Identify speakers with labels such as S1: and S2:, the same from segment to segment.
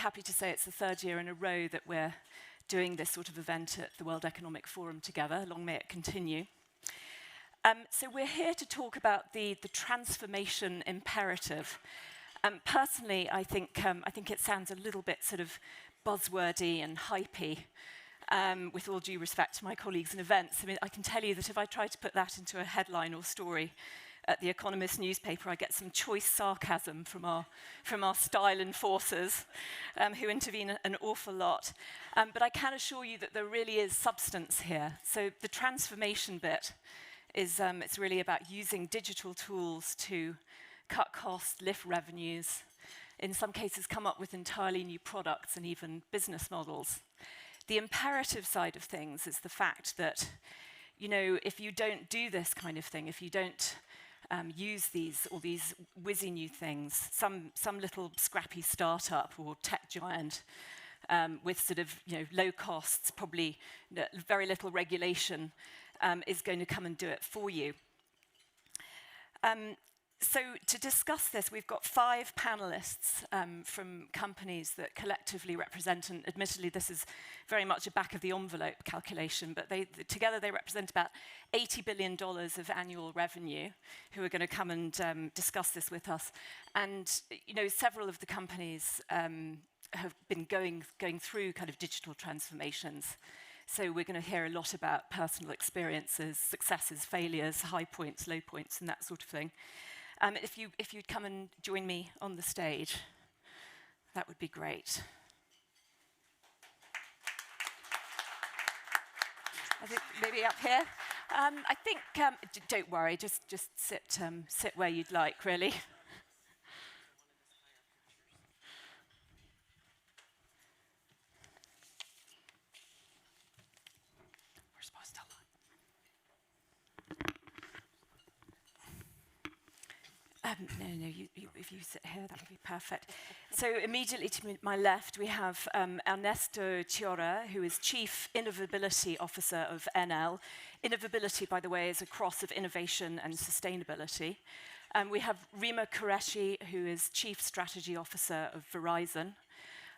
S1: happy to say it's the third year in a row that we're doing this sort of event at the World Economic Forum together. Long may it continue. So we're here to talk about the transformation imperative. Personally, I think it sounds a little bit sort of buzzwordy and hypey, with all due respect to my colleagues in events. I mean, I can tell you that if I try to put that into a headline or story at the Economist newspaper, I get some choice sarcasm from our style enforcers, who intervene an awful lot. But I can assure you that there really is substance here. So the transformation bit is it's really about using digital tools to cut costs, lift revenues, in some cases come up with entirely new products and even business models. The imperative side of things is the fact that, you know, if you don't do this kind of thing, if you don't use these whizzy new things, some little scrappy startup or tech giant with sort of, you know, low costs, probably very little regulation, is going to come and do it for you. So to discuss this, we've got 5 panelists from companies that collectively represent, and admittedly this is very much a back-of-the-envelope calculation, but together they represent about $80 billion of annual revenue, who are going to come and discuss this with us. And you know, several of the companies have been going through kind of digital transformations. So we're going to hear a lot about personal experiences, successes, failures, high points, low points, and that sort of thing. If you'd come and join me on the stage, that would be great. I think maybe up here. I think, don't worry, just sit where you'd like, really. No, if you sit here, that would be perfect. So immediately to my left, we have Ernesto Ciorra, who is Chief Innovability Officer of Enel. Innovability, by the way, is a cross of innovation and sustainability. We have Rima Qureshi, who is Chief Strategy Officer of Verizon.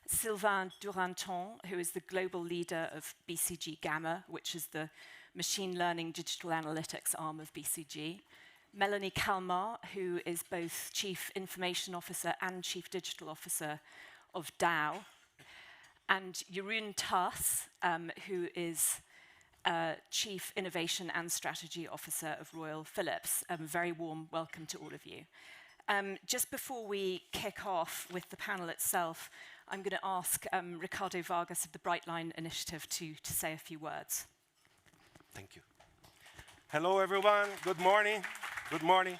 S1: Sylvain Duranton, who is the global leader of BCG Gamma, which is the machine learning digital analytics arm of BCG. Melanie Kalmar, who is both Chief Information Officer and Chief Digital Officer of Dow. And Jeroen Tas, who is Chief Innovation and Strategy Officer of Royal Philips. A very warm welcome to all of you. Just before we kick off with the panel itself, I'm going to ask Ricardo Vargas of the Brightline Initiative to say a few words.
S2: Thank you. Hello, everyone. Good morning. Good morning.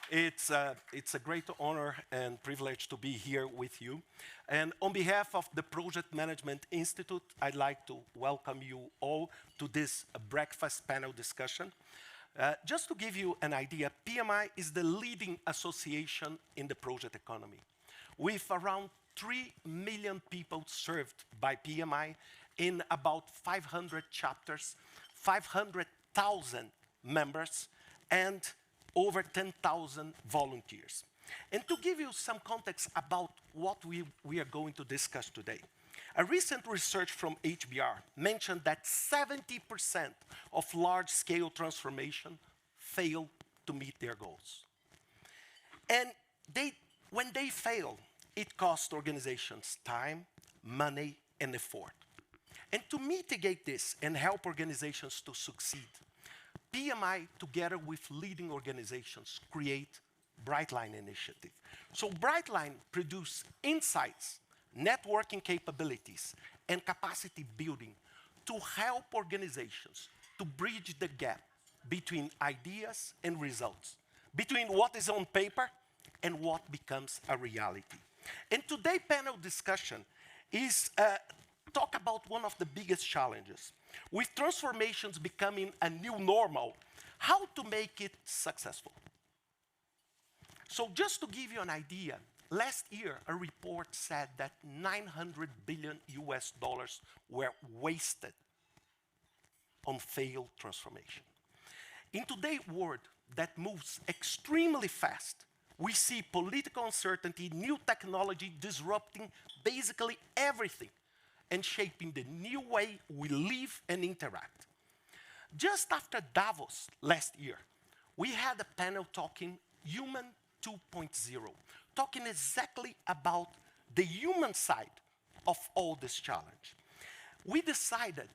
S2: It's a great honor and privilege to be here with you. And on behalf of the Project Management Institute, I'd like to welcome you all to this breakfast panel discussion. Just to give you an idea, PMI is the leading association in the project economy, with around 3 million people served by PMI in about 500 chapters, 500,000 members, and over 10,000 volunteers. And to give you some context about what we are going to discuss today, a recent research from HBR mentioned that 70% of large-scale transformation fail to meet their goals. And when they fail, it costs organizations time, money, and effort. And to mitigate this and help organizations to succeed, PMI, together with leading organizations, create Brightline Initiative. So Brightline produce insights, networking capabilities, and capacity building to help organizations to bridge the gap between ideas and results, between what is on paper and what becomes a reality. And today's panel discussion is talk about one of the biggest challenges. With transformations becoming a new normal, how to make it successful? So just to give you an idea, last year a report said that $900 billion were wasted on failed transformation. In today's world that moves extremely fast, We see political uncertainty, new technology disrupting basically everything and shaping the new way we live and interact. Just after Davos last year, we had a panel talking Human 2.0, talking exactly about the human side of all this challenge. We decided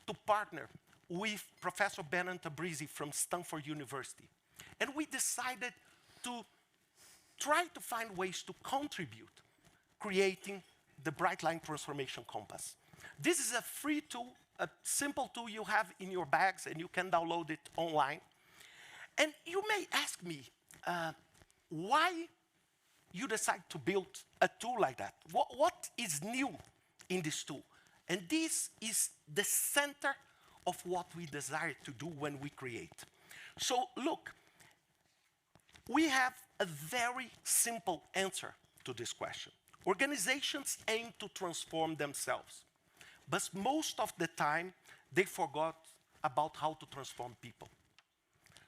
S2: to partner with Professor Benan Tabrizi from Stanford University. And we decided to try to find ways to contribute, creating the Bright Line Transformation Compass. This is a free tool, a simple tool you have in your bags, and you can download it online. And you may ask me, why you decide to build a tool like that? What is new in this tool? And this is the center of what we desire to do when we create. So look, we have a very simple answer to this question. Organizations aim to transform themselves, but most of the time, they forgot about how to transform people.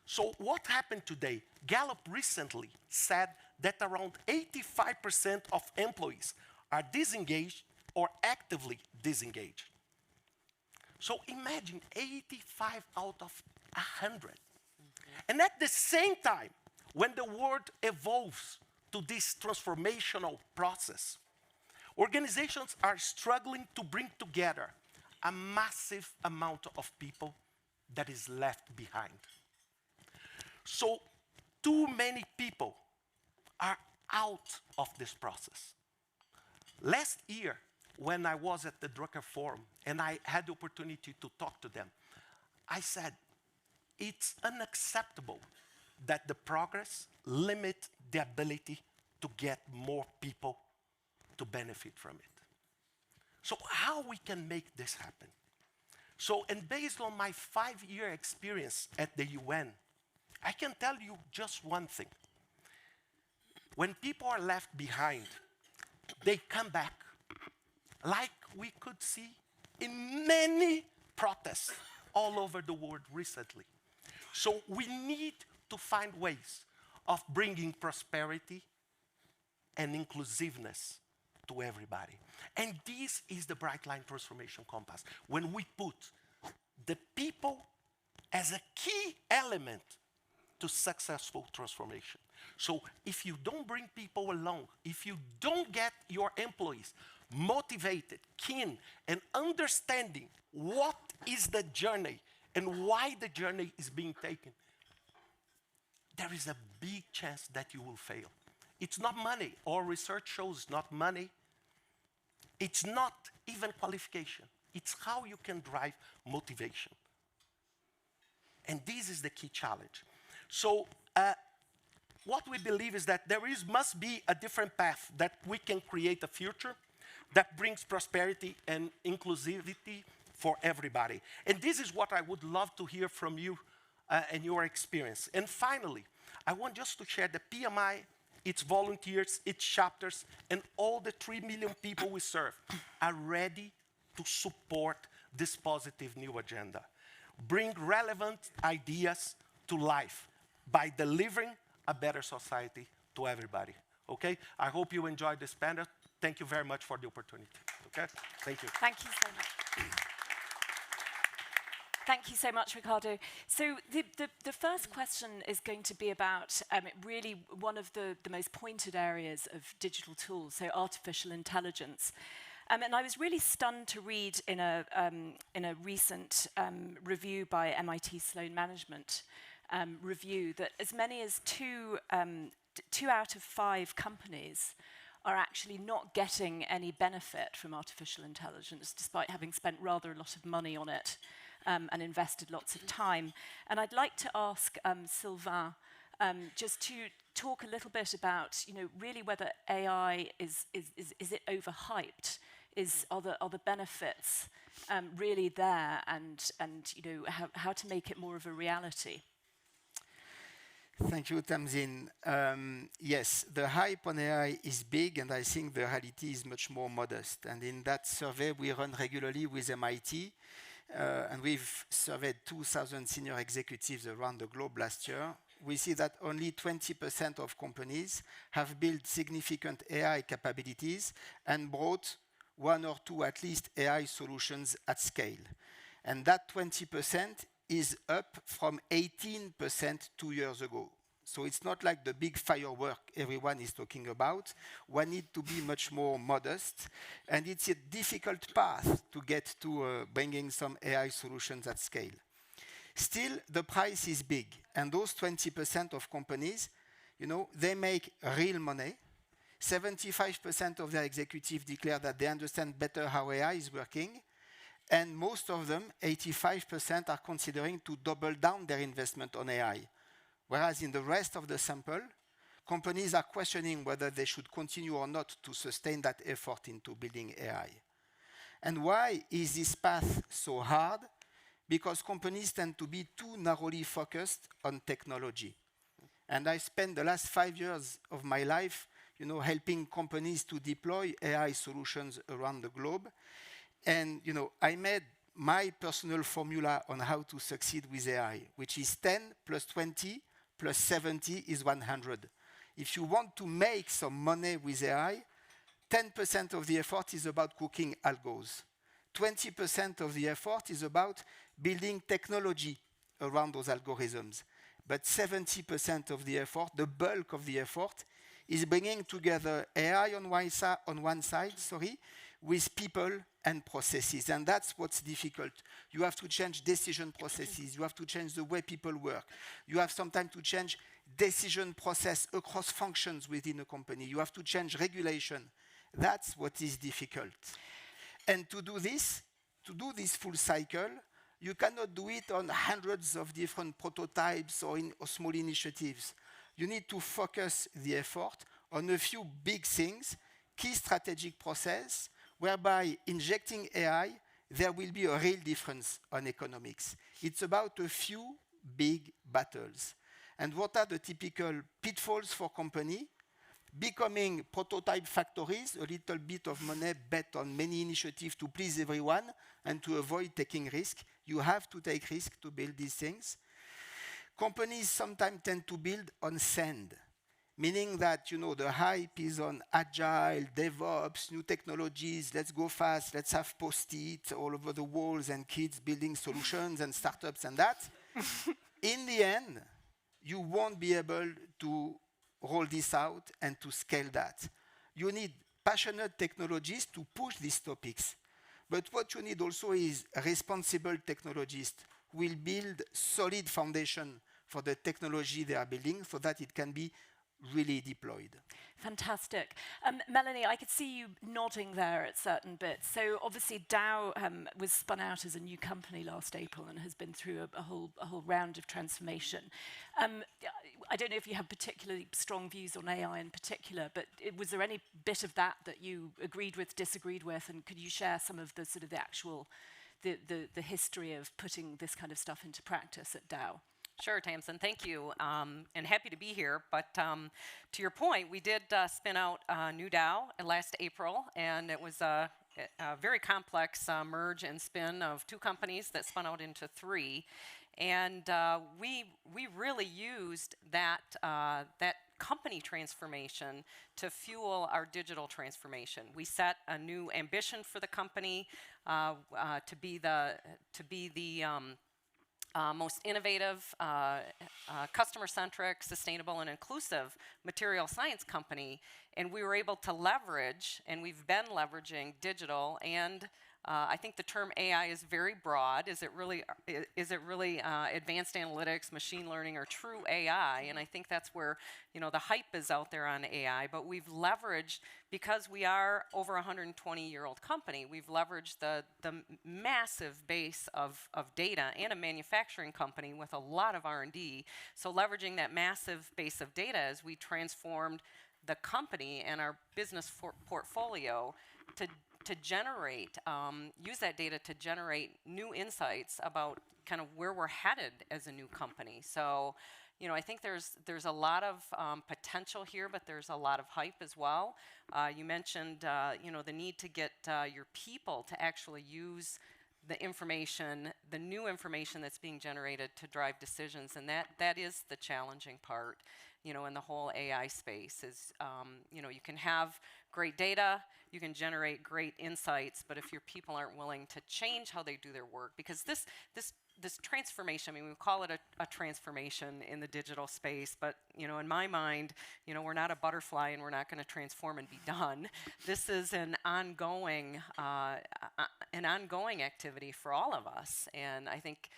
S2: So what happened today? Gallup recently said that around 85% of employees are disengaged or actively disengaged. So imagine 85 out of 100. And at the same time, when the world evolves to this transformational process, organizations are struggling to bring together a massive amount of people that is left behind. So too many people are out of this process. Last year, when I was at the Drucker Forum and I had the opportunity to talk to them, I said, it's unacceptable that the progress limits the ability to get more people to benefit from it. So how we can make this happen? So, and based on my 5-year experience at the UN, I can tell you just one thing. When people are left behind, they come back, like we could see in many protests all over the world recently. So we need to find ways of bringing prosperity and inclusiveness to everybody. And this is the Bright Line Transformation Compass, when we put the people as a key element to successful transformation. So if you don't bring people along, if you don't get your employees motivated, keen, and understanding what is the journey and why the journey is being taken, there is a big chance that you will fail. It's not money. Our research shows it's not money. It's not even qualification. It's how you can drive motivation. And this is the key challenge. So what we believe is that there must be a different path that we can create a future that brings prosperity and inclusivity for everybody. And this is what I would love to hear from you and your experience. And finally, I want just to share the PMI, its volunteers, its chapters, and all the 3 million people we serve are ready to support this positive new agenda. Bring relevant ideas to life by delivering a better society to everybody, okay? I hope you enjoyed this panel. Thank you very much for the opportunity, okay? Thank you.
S1: Thank you so much. Thank you so much, Ricardo. So the first question is going to be about really one of the most pointed areas of digital tools, so artificial intelligence. And I was really stunned to read in a recent review by MIT Sloan Management review that as many as 2 out of 5 companies are actually not getting any benefit from artificial intelligence, despite having spent rather a lot of money on it and invested lots of time. And I'd like to ask Sylvain just to talk a little bit about, really whether AI is it overhyped? Are the benefits really there, and how to make it more of a reality?
S3: Thank you, Tamzin. Yes, the hype on AI is big, and I think the reality is much more modest. And in that survey we run regularly with MIT, and we've surveyed 2,000 senior executives around the globe last year. we see that only 20% of companies have built significant AI capabilities and brought one or two at least AI solutions at scale. And that 20% is up from 18% 2 years ago. So it's not like the big firework everyone is talking about. One needs to be much more modest. And it's a difficult path to get to bringing some AI solutions at scale. Still, the price is big. And those 20% of companies, you know, they make real money. 75% of their executives declare that they understand better how AI is working. And most of them, 85%, are considering to double down their investment on AI. Whereas in the rest of the sample, companies are questioning whether they should continue or not to sustain that effort into building AI. And why is this path so hard? Because companies tend to be too narrowly focused on technology. And I spent the last 5 years of my life, you know, helping companies to deploy AI solutions around the globe. And, you know, I made my personal formula on how to succeed with AI, which is 10 plus 20 plus 70 is 100. If you want to make some money with AI, 10% of the effort is about cooking algos. 20% of the effort is about building technology around those algorithms. But 70% of the effort, the bulk of the effort, is bringing together AI on one side, with people and processes. And that's what's difficult. You have to change decision processes. You have to change the way people work. You have sometimes to change decision process across functions within a company. You have to change regulation. That's what is difficult. And to do this full cycle, you cannot do it on hundreds of different prototypes or small initiatives. You need to focus the effort on a few big things, key strategic process, whereby injecting AI, there will be a real difference on economics. It's about a few big battles. And what are the typical pitfalls for company? Becoming prototype factories, a little bit of money bet on many initiatives to please everyone and to avoid taking risk. You have to take risk to build these things. Companies sometimes tend to build on sand, meaning that, you know, the hype is on agile, DevOps, new technologies, let's go fast, let's have post-it all over the walls and kids building solutions and startups and that. In the end, you won't be able to roll this out and to scale that. You need passionate technologists to push these topics. But what you need also is responsible technologists who will build solid foundation for the technology they are building so that it can be really deployed.
S1: Fantastic. Melanie, I could see you nodding there at certain bits. So obviously Dow was spun out as a new company last April and has been through a whole round of transformation. I don't know if you have particularly strong views on AI in particular, but was there any bit of that you agreed with, disagreed with, and could you share some of the sort of the actual, the history of putting this kind of stuff into practice at Dow?
S4: Sure, Tamsin, thank you, and happy to be here. But to your point, we did spin out New Dow last April, and it was a very complex merge and spin of 2 companies that spun out into 3. And we really used that company transformation to fuel our digital transformation. We set a new ambition for the company to be the most innovative, customer-centric, sustainable, and inclusive material science company. And we were able to leverage, and we've been leveraging digital, and I think the term AI is very broad. Is it really advanced analytics, machine learning, or true AI? And I think that's where, you know, the hype is out there on AI. But we've leveraged, because we are over a 120-year-old company, we've leveraged the massive base of data, and a manufacturing company with a lot of R&D. So leveraging that massive base of data as we transformed the company and our business portfolio to generate, use that data to generate new insights about kind of where we're headed as a new company. So, you know, I think there's a lot of potential here, but there's a lot of hype as well. You mentioned, you know, the need to get your people to actually use the information, the new information that's being generated to drive decisions, and that is the challenging part, you know, in the whole AI space is, you know, you can have great data, you can generate great insights, but if your people aren't willing to change how they do their work, because this transformation, I mean, we call it a transformation in the digital space, but, you know, in my mind, you know, we're not a butterfly and we're not going to transform and be done. This is an ongoing activity for all of us, and I think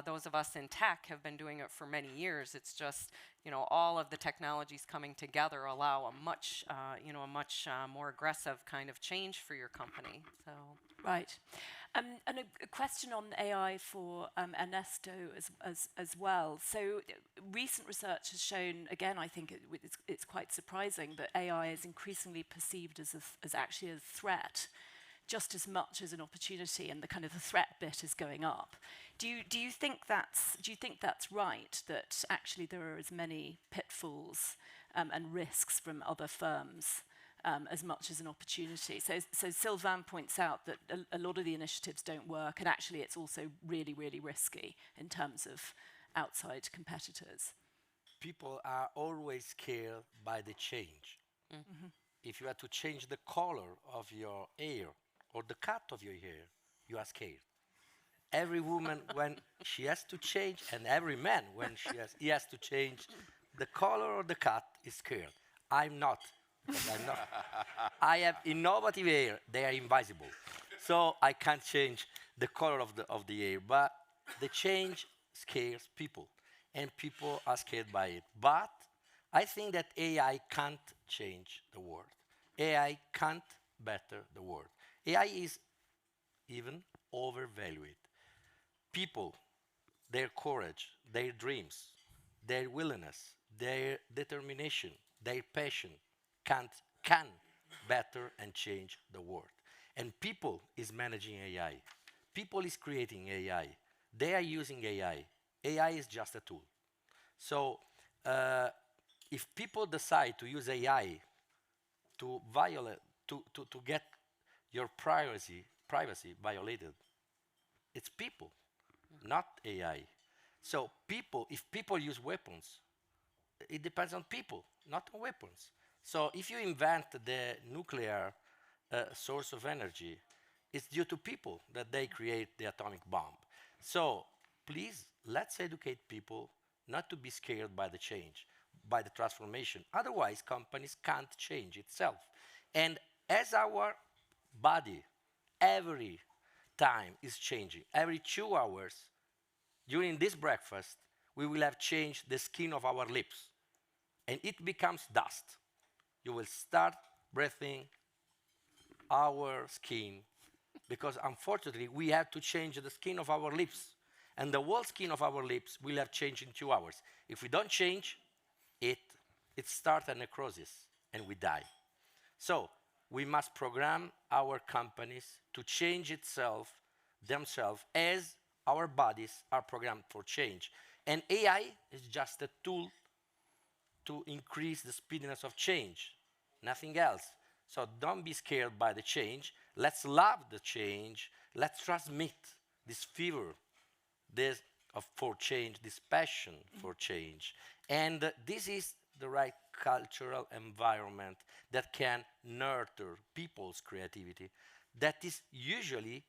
S4: those of us in tech have been doing it for many years. It's just, you know, all of the technologies coming together allow a much, you know, a much more aggressive kind of change for your company. So.
S1: Right. And a question on AI for Ernesto as well. So recent research has shown, again, I think it's quite surprising, that AI is increasingly perceived as actually a threat, just as much as an opportunity, and the kind of the threat bit is going up. Do you think that's right, that actually there are as many pitfalls and risks from other firms as much as an opportunity? So Sylvain points out that a lot of the initiatives don't work, and actually it's also really, really risky in terms of outside competitors.
S5: People are always scared by the change.
S1: Mm-hmm.
S5: If you have to change the color of your hair or the cut of your hair, you are scared. Every woman, when she has to change, and every man, when he has to change the color or the cut, is scared. I'm not. I'm not. I have innovative hair. They are invisible, so I can't change the color of the hair. But the change scares people, and people are scared by it. But I think that AI can't change the world. AI can't better the world. AI is even overvalued. People, their courage, their dreams, their willingness, their determination, their passion can better and change the world. And people is managing AI. People is creating AI. They are using AI. AI is just a tool. So if people decide to use AI to violate, to get your privacy violated, it's people, not AI. So people, if people use weapons, it depends on people, not on weapons. So if you invent the nuclear source of energy, it's due to people that they create the atomic bomb. So please, let's educate people not to be scared by the change, by the transformation. Otherwise, companies can't change itself. And as our body every time is changing, every 2 hours, during this breakfast, we will have changed the skin of our lips, and it becomes dust. You will start breathing our skin, because unfortunately, we have to change the skin of our lips, and the whole skin of our lips will have changed in 2 hours. If we don't change, it starts a necrosis, and we die. So we must program our companies to change themselves as our bodies are programmed for change. And AI is just a tool to increase the speediness of change, nothing else. So don't be scared by the change. Let's love the change. Let's transmit this fever, for change, this passion for change. And this is the right cultural environment that can nurture people's creativity, that is usually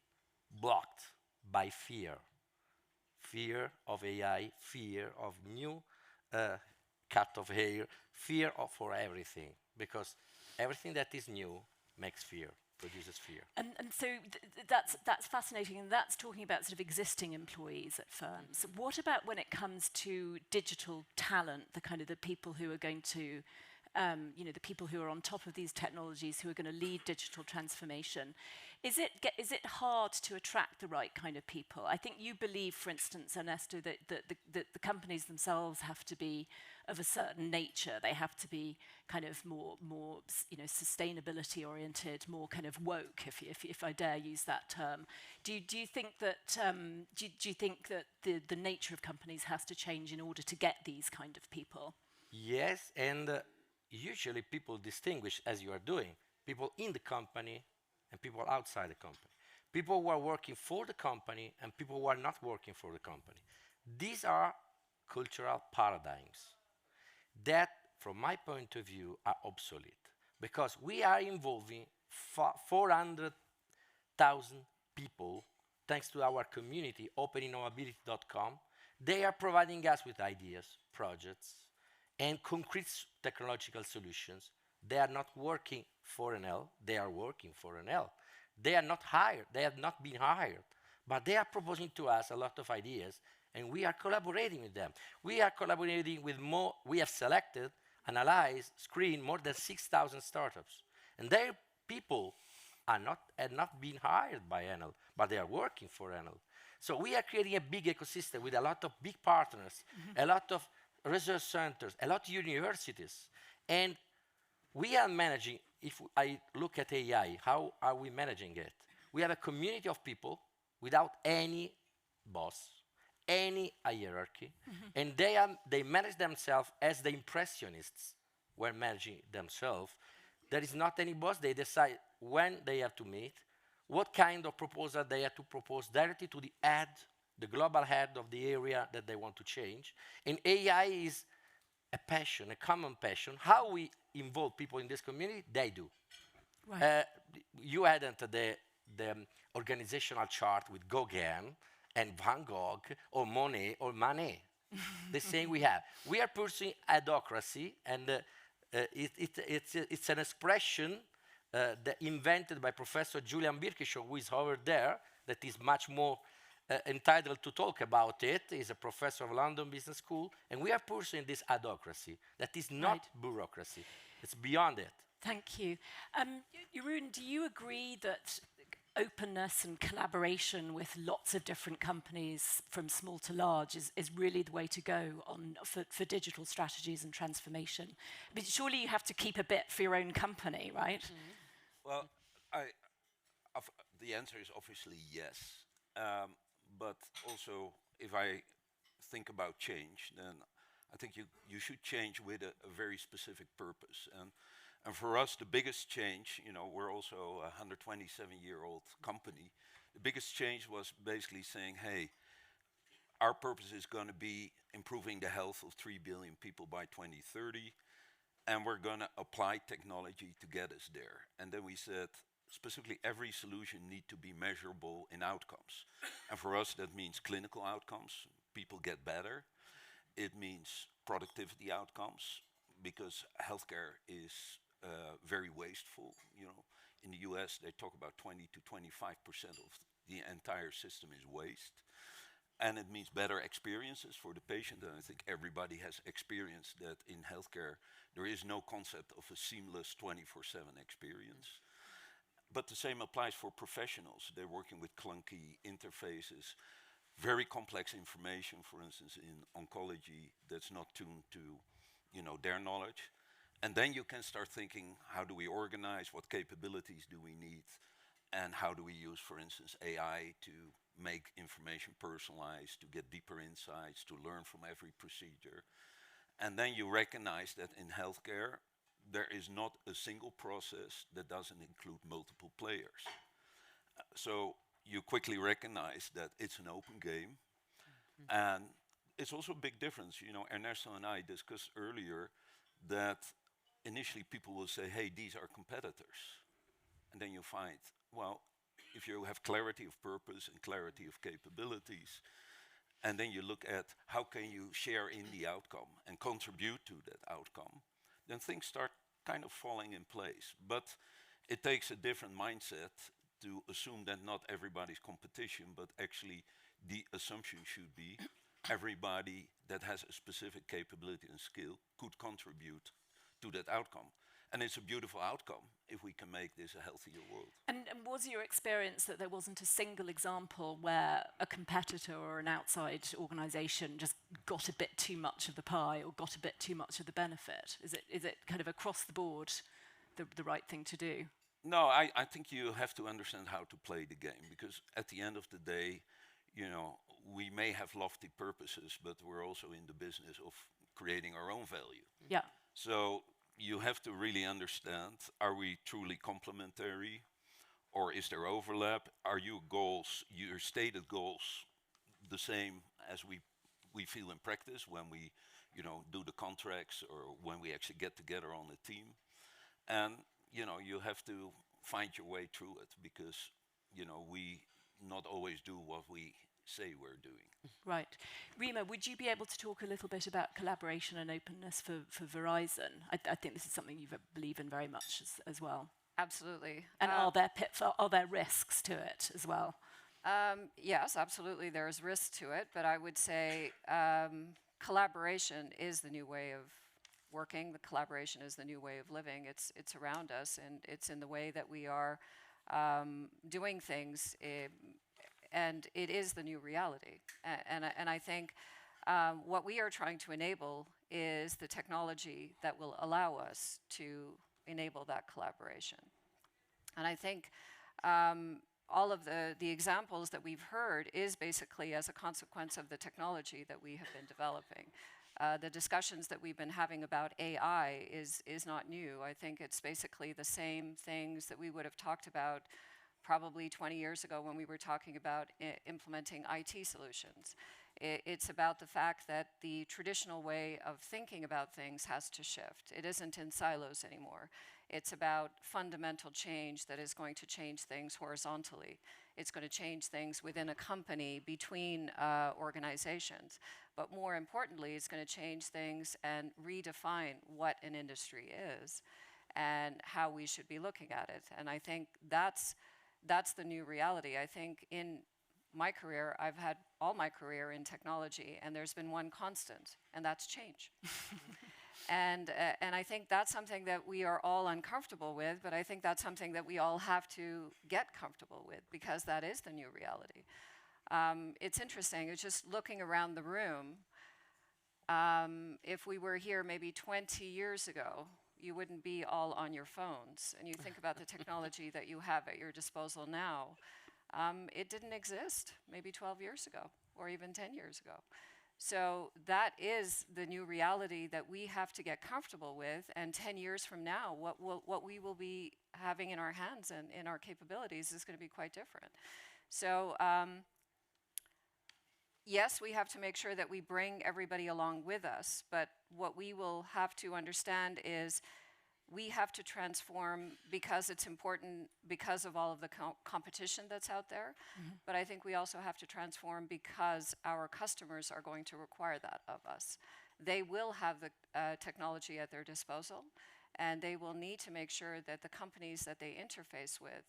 S5: blocked by fear. Fear of AI, fear of new cut of hair, fear for everything, because everything that is new makes fear, produces fear.
S1: And so that's fascinating, and that's talking about sort of existing employees at firms. What about when it comes to digital talent, the kind of the people who are going to, the people who are on top of these technologies, who are going to lead digital transformation? Is it hard to attract the right kind of people? I think you believe, for instance, Ernesto, that the companies themselves have to be of a certain nature. They have to be kind of more sustainability oriented, more kind of woke, if I dare use that term. Do you think that the nature of companies has to change in order to get these kind of people?
S5: Yes, and usually people distinguish, as you are doing, people in the company and people outside the company. people who are working for the company and people who are not working for the company. These are cultural paradigms that, from my point of view, are obsolete because we are involving 400,000 people thanks to our community, openinnovability.com. They are providing us with ideas, projects, and concrete technological solutions. They are not working for Enel, they are working for Enel. They are not hired, they have not been hired, but they are proposing to us a lot of ideas, and we are collaborating with them. We are collaborating with more, we have selected, analyzed, screened more than 6,000 startups. And their people have not been hired by Enel, but they are working for Enel. So we are creating a big ecosystem with a lot of big partners, a lot of research centers, a lot of universities. And we are managing, if I look at AI, how are we managing it? We have a community of people without any boss, any hierarchy, and they manage themselves as the impressionists were managing themselves. There is not any boss. They decide when they have to meet, what kind of proposal they have to propose directly to the head, the global head of the area that they want to change. And AI is a passion, a common passion. How we involve people in this community, they do.
S1: Right.
S5: You hadn't the organizational chart with Gauguin and Van Gogh or Monet or Manet. The same we have. We are pursuing adocracy, and it's an expression that invented by Professor Julian Birkishaw, who is over there, that is much more entitled to talk about it. He's a professor of London Business School, and we are pursuing this adocracy that is not bureaucracy. It's beyond it.
S1: Thank you. Jeroen, do you agree that openness and collaboration with lots of different companies from small to large is really the way to go for digital strategies and transformation? But surely you have to keep a bit for your own company, right?
S6: Well, the answer is obviously yes. But also, if I think about change, then I think you should change with a very specific purpose. And for us, the biggest change, we're also a 127-year-old company. The biggest change was basically saying, hey, our purpose is going to be improving the health of 3 billion people by 2030, and we're going to apply technology to get us there. And then we said, specifically, every solution needs to be measurable in outcomes. And for us, that means clinical outcomes. People get better. It means productivity outcomes, because healthcare is very wasteful. In the US, they talk about 20 to 25% of the entire system is waste. And it means better experiences for the patient. And I think everybody has experienced that in healthcare, there is no concept of a seamless 24/7 experience. But the same applies for professionals. They're working with clunky interfaces, very complex information, for instance, in oncology that's not tuned to their knowledge. And then you can start thinking, how do we organize? What capabilities do we need? And how do we use, for instance, AI to make information personalized, to get deeper insights, to learn from every procedure? And then you recognize that in healthcare, there is not a single process that doesn't include multiple players. So you quickly recognize that it's an open game. And it's also a big difference. Ernesto and I discussed earlier that initially people will say, hey, these are competitors. And then you find, well, if you have clarity of purpose and clarity of capabilities, and then you look at how can you share in the outcome and contribute to that outcome, then things start kind of falling in place. But it takes a different mindset to assume that not everybody's competition, but actually the assumption should be everybody that has a specific capability and skill could contribute to that outcome. And it's a beautiful outcome if we can make this a healthier world.
S1: And was your experience that there wasn't a single example where a competitor or an outside organisation just got a bit too much of the pie or got a bit too much of the benefit? Is it kind of across the board the right thing to do?
S6: No, I think you have to understand how to play the game, because at the end of the day, we may have lofty purposes, but we're also in the business of creating our own value.
S1: Yeah.
S6: So you have to really understand, are we truly complementary, or is there overlap? Are your goals, your stated goals, the same as we feel in practice when we, do the contracts or when we actually get together on a team? And, you have to find your way through it because, we not always do what we say we're doing.
S1: Right. Rima, would you be able to talk a little bit about collaboration and openness for Verizon? I think this is something you believe in very much as well.
S7: Absolutely.
S1: And are there risks to it as well?
S7: Yes, absolutely. There's risk to it, but I would say collaboration is the new way of working. The collaboration is the new way of living. It's around us, and it's in the way that we are doing things. And it is the new reality. And I think what we are trying to enable is the technology that will allow us to enable that collaboration. And I think all of the examples that we've heard is basically as a consequence of the technology that we have been developing. The discussions that we've been having about AI is not new. I think it's basically the same things that we would have talked about probably 20 years ago when we were talking about implementing IT solutions. It's about the fact that the traditional way of thinking about things has to shift. It isn't in silos anymore. It's about fundamental change that is going to change things horizontally. It's going to change things within a company, between organizations. But more importantly, it's going to change things and redefine what an industry is and how we should be looking at it. And I think that's the new reality. I think in my career, I've had all my career in technology, and there's been one constant, and that's change. And I think that's something that we are all uncomfortable with, but I think that's something that we all have to get comfortable with, because that is the new reality. It's interesting, it's just looking around the room. If we were here maybe 20 years ago, you wouldn't be all on your phones, and you think about the technology that you have at your disposal now. It didn't exist maybe 12 years ago, or even 10 years ago. So that is the new reality that we have to get comfortable with, and 10 years from now, what we will be having in our hands and in our capabilities is going to be quite different. So yes, we have to make sure that we bring everybody along with us, but what we will have to understand is we have to transform because it's important, because of all of the competition that's out there. Mm-hmm. But I think we also have to transform because our customers are going to require that of us. They will have the technology at their disposal, and they will need to make sure that the companies that they interface with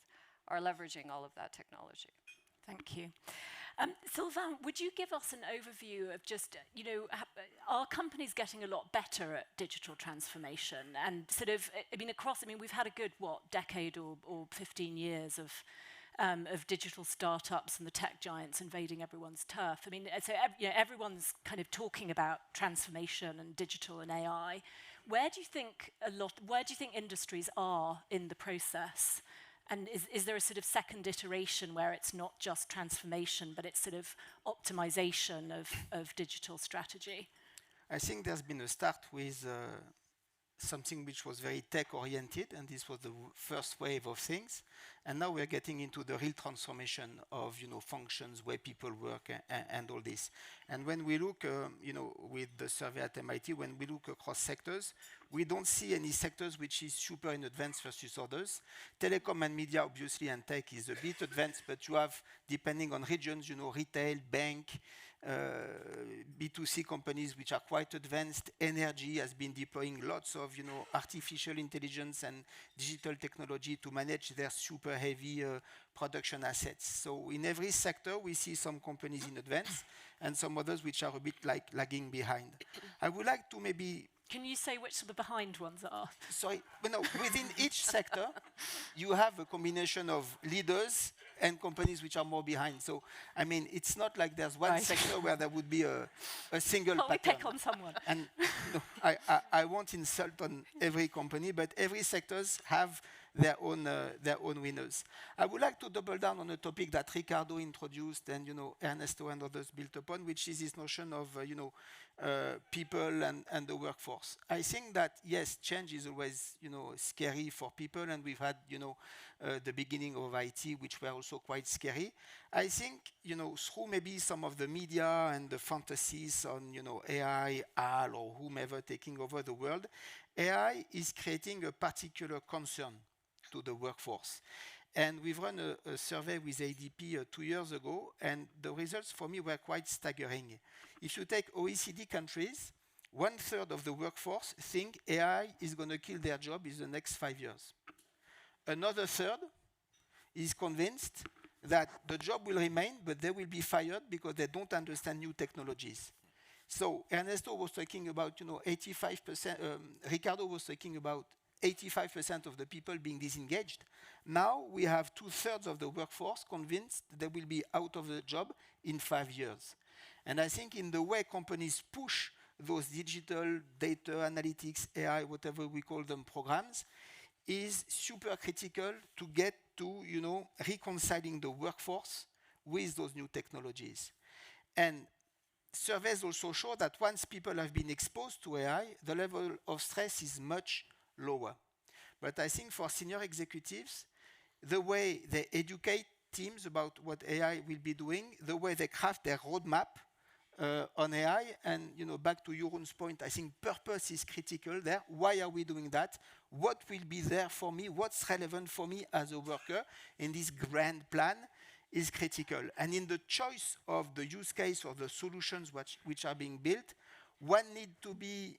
S7: are leveraging all of that technology.
S1: Thank you. Sylvain, would you give us an overview of just, are companies getting a lot better at digital transformation? And sort of, we've had a good, decade or 15 years of digital startups and the tech giants invading everyone's turf. So everyone's kind of talking about transformation and digital and AI. Where do you think industries are in the process? And is there a sort of second iteration where it's not just transformation, but it's sort of optimization of digital strategy?
S3: I think there's been a start with something which was very tech-oriented, and this was the first wave of things. And now we're getting into the real transformation of, functions, where people work, and all this. And when we look, with the survey at MIT, when we look across sectors, we don't see any sectors which is super in advance versus others. Telecom and media, obviously, and tech is a bit advanced, but you have, depending on regions, retail, bank, B2C companies which are quite advanced. Energy has been deploying lots of, artificial intelligence and digital technology to manage their super heavy production assets. So in every sector, we see some companies in advance and some others which are a bit like lagging behind. I would like to maybe...
S1: Can you say which of the behind ones are?
S3: Sorry, but no, within each sector, you have a combination of leaders and companies which are more behind. So, it's not like there's one sector where there would be a single pattern.
S1: We pick on someone.
S3: And I won't insult on every company, but every sectors have their own winners. I would like to double down on a topic that Ricardo introduced and Ernesto and others built upon, which is this notion of people and the workforce. I think that yes, change is always scary for people, and we've had the beginning of IT, which were also quite scary. I think through maybe some of the media and the fantasies on AI, HAL, or whomever taking over the world, AI is creating a particular concern to the workforce. And we've run a survey with ADP 2 years ago, and the results for me were quite staggering. If you take OECD countries, 1/3 of the workforce think AI is going to kill their job in the next 5 years. Another third is convinced that the job will remain, but they will be fired because they don't understand new technologies. So Ernesto was talking about 85%, Ricardo was talking about 85% of the people being disengaged. Now we have 2/3 of the workforce convinced they will be out of the job in 5 years. And I think in the way companies push those digital data analytics, AI, whatever we call them, programs, is super critical to get to reconciling the workforce with those new technologies. And surveys also show that once people have been exposed to AI, the level of stress is much lower. But I think for senior executives, the way they educate teams about what AI will be doing, the way they craft their roadmap on AI, and back to Jeroen's point, I think purpose is critical there. Why are we doing that? What will be there for me? What's relevant for me as a worker in this grand plan is critical. And in the choice of the use case or the solutions which are being built, one need to be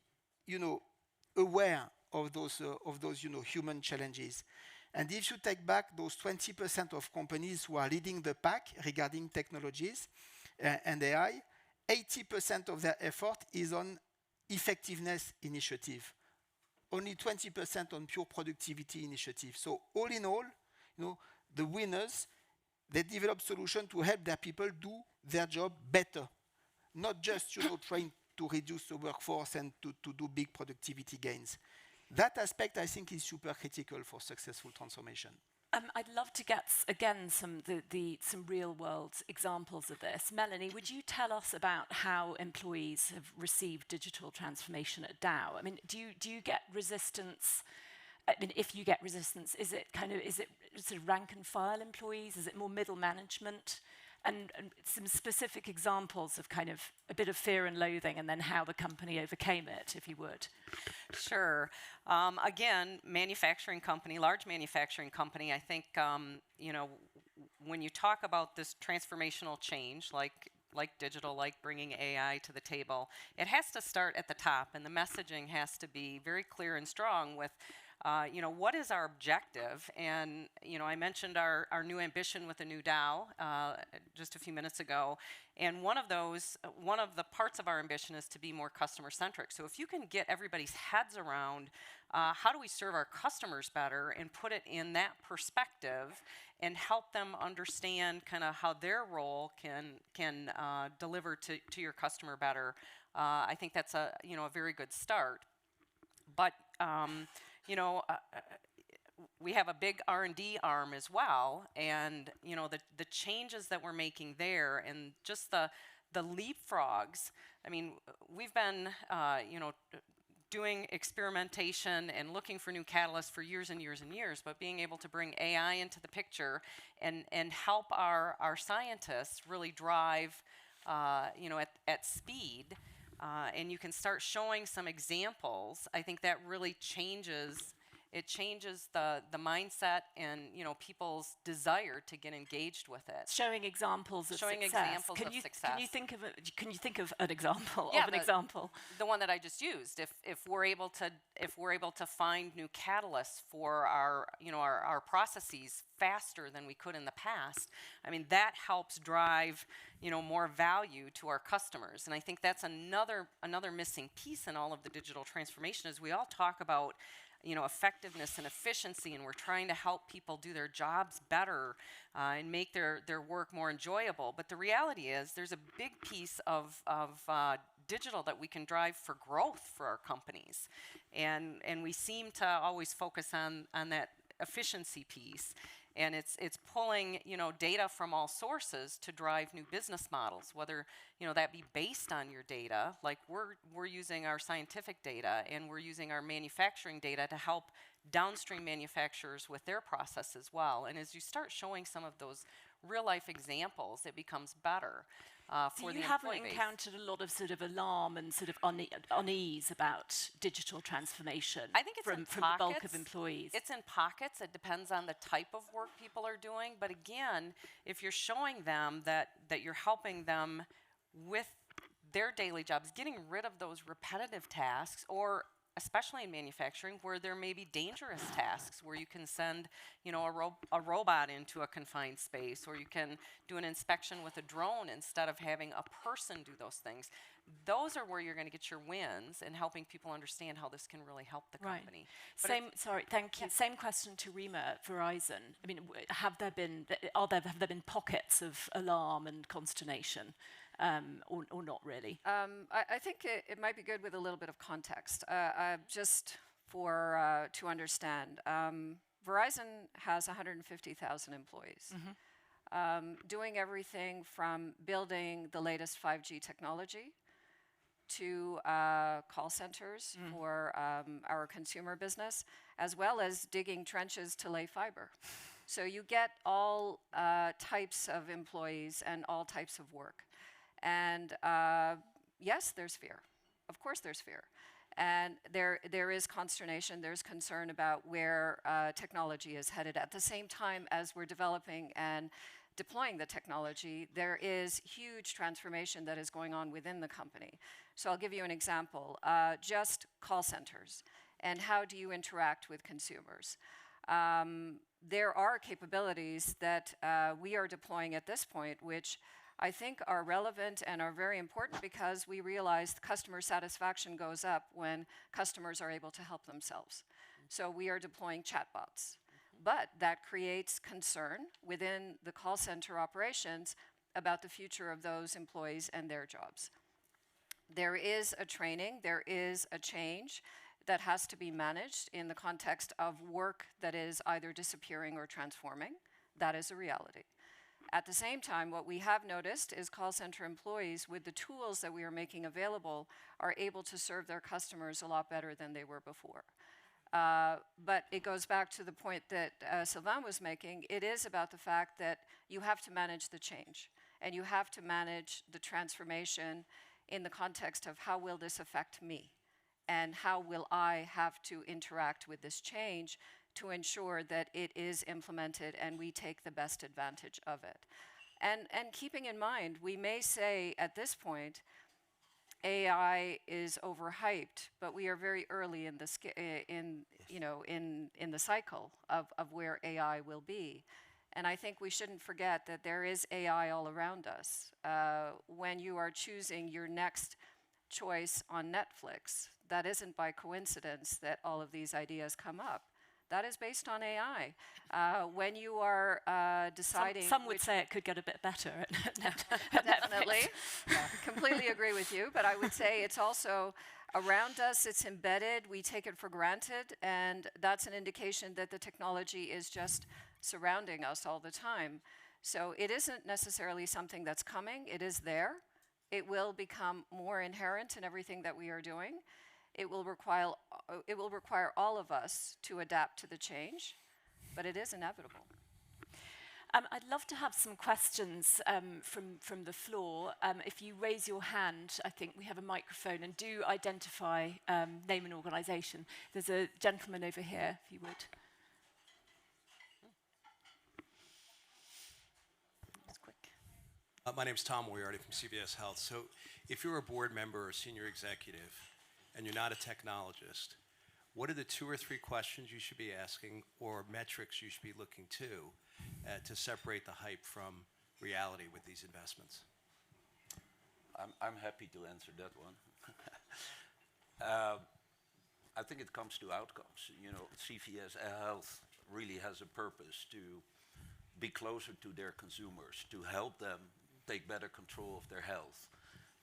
S3: aware of those human challenges. And if you take back those 20% of companies who are leading the pack regarding technologies and AI, 80% of their effort is on effectiveness initiative. Only 20% on pure productivity initiative. So all in all, the winners, they develop solutions to help their people do their job better. Not just trying to reduce the workforce and to do big productivity gains. That aspect, I think, is super critical for successful transformation.
S1: I'd love to get, again, some real-world examples of this. Melanie, would you tell us about how employees have received digital transformation at Dow? I mean, do you get resistance? I mean, if you get resistance, is it sort of rank and file employees? Is it more middle management? And some specific examples of kind of a bit of fear and loathing, and then how the company overcame it, if you would.
S4: Sure. Again, manufacturing company, large manufacturing company, I think, when you talk about this transformational change, like digital, like bringing AI to the table, it has to start at the top, and the messaging has to be very clear and strong with what is our objective? And, I mentioned our new ambition with the new Dow just a few minutes ago. And one of the parts of our ambition is to be more customer-centric. So if you can get everybody's heads around how do we serve our customers better and put it in that perspective and help them understand kind of how their role can deliver to your customer better, I think that's a very good start. But we have a big R&D arm as well, and the changes that we're making there, and just the leapfrogs. I mean, we've been doing experimentation and looking for new catalysts for years and years and years, but being able to bring AI into the picture and help our scientists really drive at speed. And you can start showing some examples. I think that really changes the mindset and people's desire to get engaged with it.
S1: Showing examples of success. Can you think of an example of an example?
S4: The one that I just used. If we're able to find new catalysts for our processes faster than we could in the past, I mean, that helps drive more value to our customers. And I think that's another missing piece in all of the digital transformation. Is we all talk about effectiveness and efficiency, and we're trying to help people do their jobs better and make their work more enjoyable. But the reality is there's a big piece of digital that we can drive for growth for our companies. And we seem to always focus on that efficiency piece. And it's pulling, you know, data from all sources to drive new business models, whether, you know, that be based on your data, like we're using our scientific data and we're using our manufacturing data to help downstream manufacturers with their process as well. And as you start showing some of those real life examples, it becomes better for the
S1: you
S4: employee
S1: haven't
S4: base.
S1: encountered a lot of sort of alarm and sort of unease about digital transformation
S4: I think it's
S1: from
S4: in
S1: the bulk of
S4: pockets.
S1: employees?
S4: It's in pockets. It depends on the type of work people are doing. But again, if you're showing them that you're helping them with their daily jobs, getting rid of those repetitive tasks, or especially in manufacturing, where there may be dangerous tasks, where you can send, you know, a robot into a confined space, or you can do an inspection with a drone instead of having a person do those things. Those are where you're going to get your wins and helping people understand how this can really help the company. But
S1: Thank you. Same question to Rima at Verizon. I mean, have there been pockets of alarm and consternation, or not really?
S7: I think it might be good with a little bit of context, just to understand. Verizon has 150,000 employees, doing everything from building the latest 5G technology to call centers for our consumer business, as well as digging trenches to lay fiber. So you get all types of employees and all types of work. And yes, there's fear. Of course there's fear. And there is consternation, there's concern about where technology is headed. At the same time as we're developing and deploying the technology, there is huge transformation that is going on within the company. So I'll give you an example. Just call centers, and how do you interact with consumers? There are capabilities that we are deploying at this point, which I think are relevant and are very important, because we realize customer satisfaction goes up when customers are able to help themselves. So we are deploying chatbots. But that creates concern within the call center operations about the future of those employees and their jobs. There is a training, there is a change that has to be managed in the context of work that is either disappearing or transforming. That is a reality. At the same time, what we have noticed is call center employees, with the tools that we are making available, are able to serve their customers a lot better than they were before. But it goes back to the point that Sylvain was making. It is about the fact that you have to manage the change, and you have to manage the transformation in the context of how will this affect me, and how will I have to interact with this change to ensure that it is implemented and we take the best advantage of it. And keeping in mind, we may say at this point, AI is overhyped, but we are very early in the in the cycle of where AI will be. And I think we shouldn't forget that there is AI all around us. When you are choosing your next choice on Netflix, that isn't by coincidence that all of these ideas come up. That is based on AI. When you are deciding...
S1: Some would say it could get a bit better at
S7: Definitely. Completely agree with you. But I would say it's also around us, it's embedded, we take it for granted, and that's an indication that the technology is just surrounding us all the time. So it isn't necessarily something that's coming, it is there. It will become more inherent in everything that we are doing. It will require all of us to adapt to the change, but it is inevitable.
S1: I'd love to have some questions from the floor. If you raise your hand, I think we have a microphone, and do identify name and organisation. There's a gentleman over here, if you would. That's quick.
S8: My name's Tom Moriarty from CVS Health. So if you're a board member or senior executive and you're not a technologist, what are the 2 or 3 questions you should be asking, or metrics you should be looking to separate the hype from reality with these investments?
S6: I'm happy to answer that one. I think it comes to outcomes. You know, CVS Health really has a purpose to be closer to their consumers, to help them take better control of their health,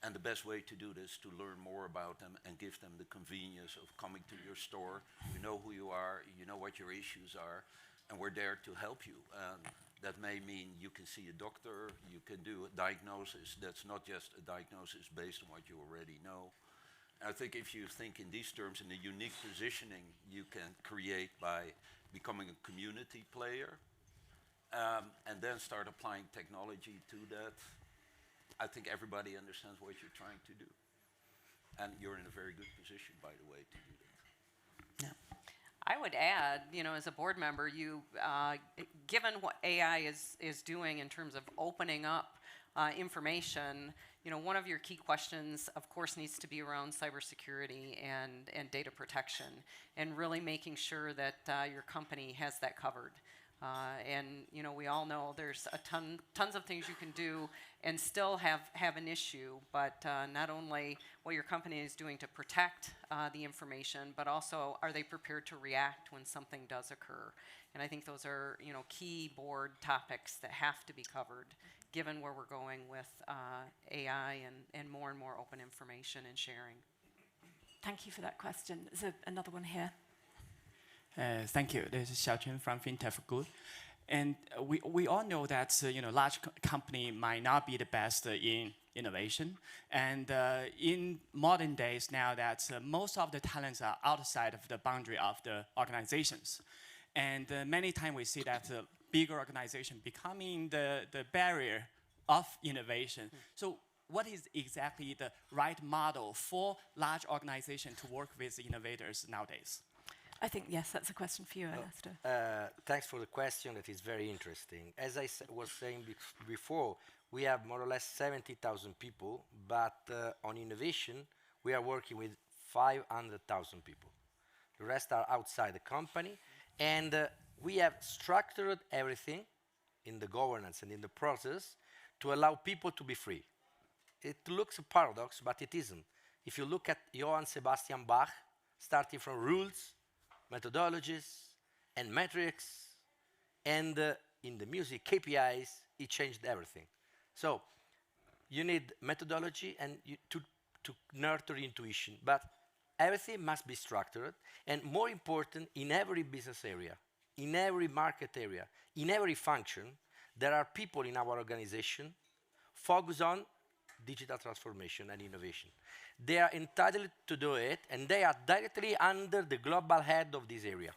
S6: And the best way to do this is to learn more about them and give them the convenience of coming to your store. You know who you are, you know what your issues are, and we're there to help you. That may mean you can see a doctor, you can do a diagnosis that's not just a diagnosis based on what you already know. I think if you think in these terms, in the unique positioning you can create by becoming a community player, and then start applying technology to that, I think everybody understands what you're trying to do. And you're in a very good position, by the way, to do that.
S4: I would add, you know, as a board member, you, given what AI is doing in terms of opening up information, you know, one of your key questions, of course, needs to be around cybersecurity and data protection, and really making sure that your company has that covered. And you know, we all know there's tons of things you can do and still have an issue, but not only what your company is doing to protect the information, but also are they prepared to react when something does occur? And I think those are, you know, key board topics that have to be covered, given where we're going with AI and more open information and sharing.
S1: Thank you for that question. There's another one here.
S9: Thank you. This is Xiaochen from FinTech for Good. And we all know that you know, large company might not be the best in innovation. And in modern days now, that most of the talents are outside of the boundary of the organizations. And many times we see that bigger organization becoming the barrier of innovation. So what is exactly the right model for large organization to work with innovators nowadays?
S1: I think, yes, that's a question for you, Ernesto.
S5: Thanks for the question. That is very interesting. As I was saying before, we have more or less 70,000 people, but on innovation, we are working with 500,000 people. The rest are outside the company, and we have structured everything in the governance and in the process to allow people to be free. It looks a paradox, but it isn't. If you look at Johann Sebastian Bach, starting from rules, methodologies, and metrics, and in the music, KPIs, he changed everything. So you need methodology and to nurture intuition, but everything must be structured, and more important, in every business area, in every market area, in every function, there are people in our organization focused on digital transformation and innovation. They are entitled to do it, and they are directly under the global head of this area.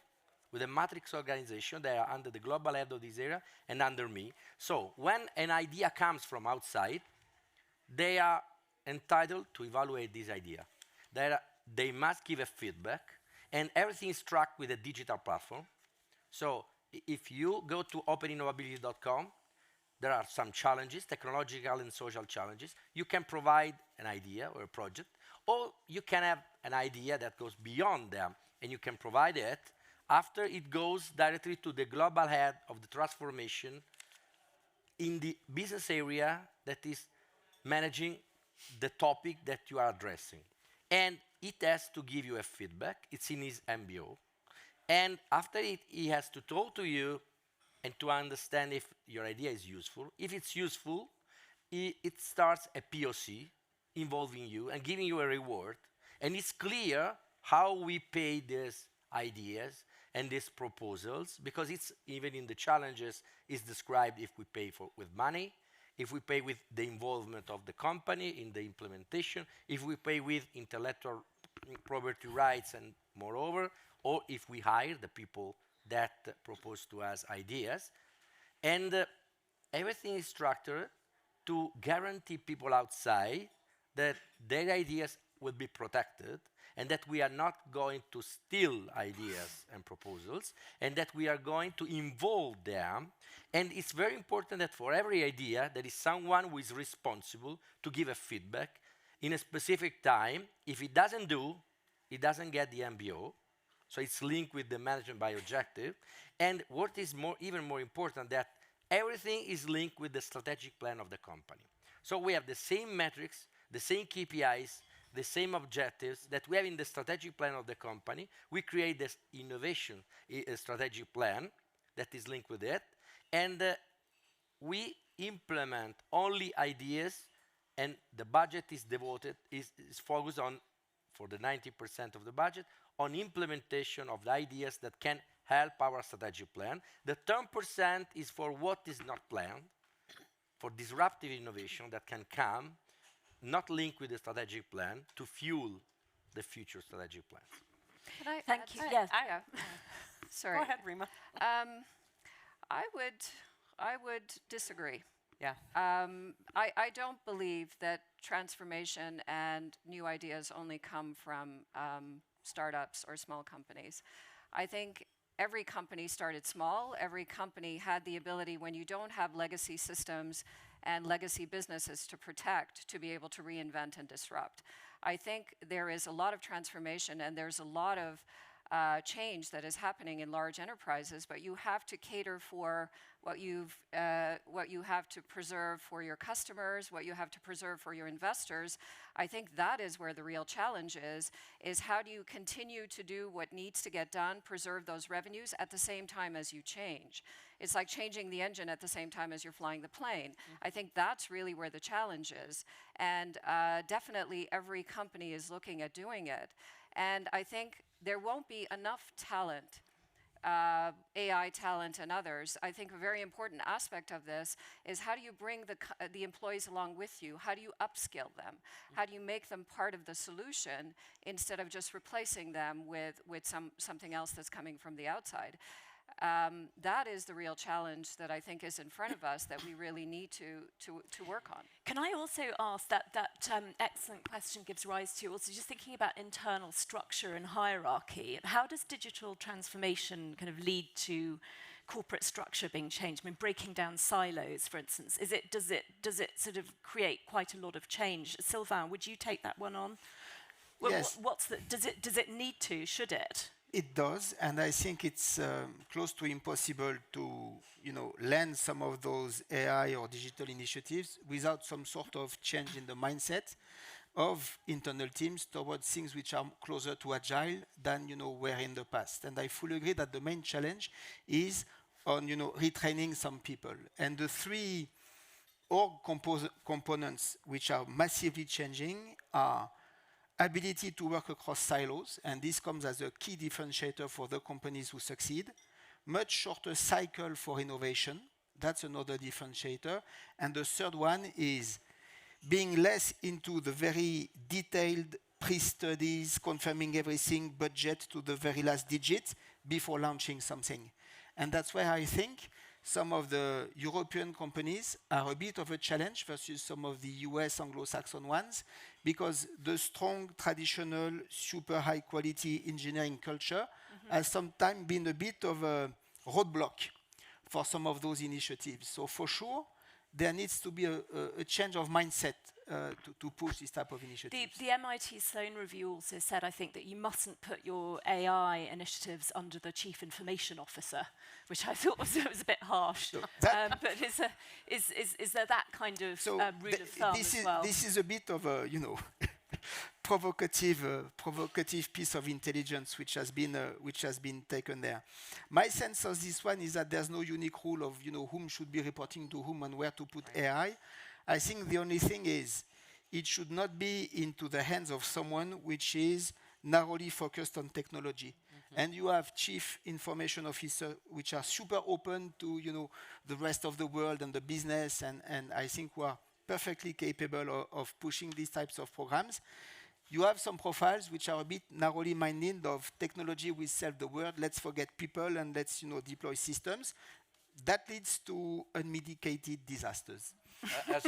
S5: With a matrix organization, they are under the global head of this area and under me. So when an idea comes from outside, they are entitled to evaluate this idea. They must give a feedback, and everything is tracked with a digital platform. So if you go to openinnovability.com, there are some challenges, technological and social challenges. You can provide an idea or a project, or you can have an idea that goes beyond them, and you can provide it. After it goes directly to the global head of the transformation in the business area that is managing the topic that you are addressing. And it has to give you a feedback. It's in his MBO. And after it, he has to talk to you and to understand if your idea is useful. If it's useful, it starts a POC involving you and giving you a reward. And it's clear how we pay these ideas and these proposals, because it's even in the challenges, it's described if we pay with money, if we pay with the involvement of the company in the implementation, if we pay with intellectual property rights and moreover, or if we hire the people that propose to us ideas. And everything is structured to guarantee people outside that their ideas will be protected, and that we are not going to steal ideas and proposals, and that we are going to involve them. And it's very important that for every idea, there is someone who is responsible to give a feedback in a specific time. If it doesn't do, it doesn't get the MBO. So it's linked with the management by objective. And what is even more important, that everything is linked with the strategic plan of the company. So we have the same metrics, the same KPIs, the same objectives that we have in the strategic plan of the company. We create this innovation strategic plan that is linked with it. And we implement only ideas and the budget is devoted, is focused on, for the 90% of the budget, on implementation of the ideas that can help our strategic plan. The 10% is for what is not planned, for disruptive innovation that can come, not linked with the strategic plan, to fuel the future strategic plans.
S7: Can I
S1: Thank
S7: add
S1: you.
S7: something?
S1: Yes.
S7: Yeah. Sorry.
S4: Go ahead, Rima.
S7: I would disagree.
S4: Yeah.
S7: I don't believe that transformation and new ideas only come from startups or small companies. I think every company started small. Every company had the ability, when you don't have legacy systems and legacy businesses to protect, to be able to reinvent and disrupt. I think there is a lot of transformation and there's a lot of change that is happening in large enterprises, but you have to cater for what you have to preserve for your customers, what you have to preserve for your investors. I think that is where the real challenge is how do you continue to do what needs to get done, preserve those revenues at the same time as you change. It's like changing the engine at the same time as you're flying the plane. I think that's really where the challenge is. And definitely every company is looking at doing it. And I think there won't be enough talent, AI talent and others. I think a very important aspect of this is how do you bring the employees along with you? How do you upskill them? How do you make them part of the solution instead of just replacing them with something else that's coming from the outside? That is the real challenge that I think is in front of us that we really need to work on.
S1: Can I also ask that excellent question gives rise to also just thinking about internal structure and hierarchy. How does digital transformation kind of lead to corporate structure being changed? I mean, breaking down silos, for instance. Does it sort of create quite a lot of change? Sylvain, would you take that one on?
S3: Yes.
S1: Does it need to? Should it?
S3: It does, and I think it's close to impossible to, land some of those AI or digital initiatives without some sort of change in the mindset of internal teams towards things which are closer to agile than, were in the past. And I fully agree that the main challenge is on, retraining some people. And the three org components which are massively changing are ability to work across silos, and this comes as a key differentiator for the companies who succeed. Much shorter cycle for innovation, that's another differentiator. And the third one is being less into the very detailed pre-studies, confirming everything, budget to the very last digit before launching something. And that's why I think some of the European companies are a bit of a challenge versus some of the US Anglo-Saxon ones, because the strong, traditional, super high-quality engineering culture has sometimes been a bit of a roadblock for some of those initiatives. So for sure, there needs to be a change of mindset to push this type of initiatives.
S1: The MIT Sloan review also said, I think, that you mustn't put your AI initiatives under the chief information officer, which I thought was a bit harsh.
S3: So
S1: but is there that kind of rule of thumb as well?
S3: This is a bit of a, provocative piece of intelligence which has been taken there. My sense of this one is that there's no unique rule of, whom should be reporting to whom and where to put AI. I think the only thing is it should not be into the hands of someone which is narrowly focused on technology. And you have chief information officers which are super open to, the rest of the world and the business, and I think who are perfectly capable of pushing these types of programs. You have some profiles which are a bit narrowly minded of technology will save the world, let's forget people and let's, deploy systems. That leads to unmitigated disasters.
S6: As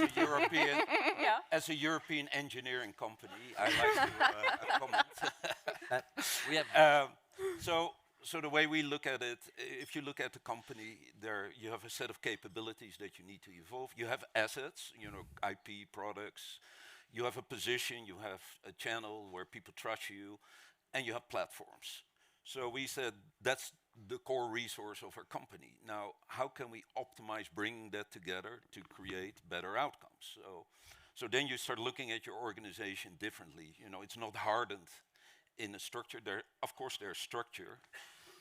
S6: a European engineering company, I like to comment.
S5: We have
S6: So the way we look at it, if you look at the company, you have a set of capabilities that you need to evolve. You have assets, IP products. You have a position. You have a channel where people trust you, and you have platforms. So we said that's the core resource of our company. Now, how can we optimize bringing that together to create better outcomes? So then you start looking at your organization differently. It's not hardened in a structure. Of course, there's structure,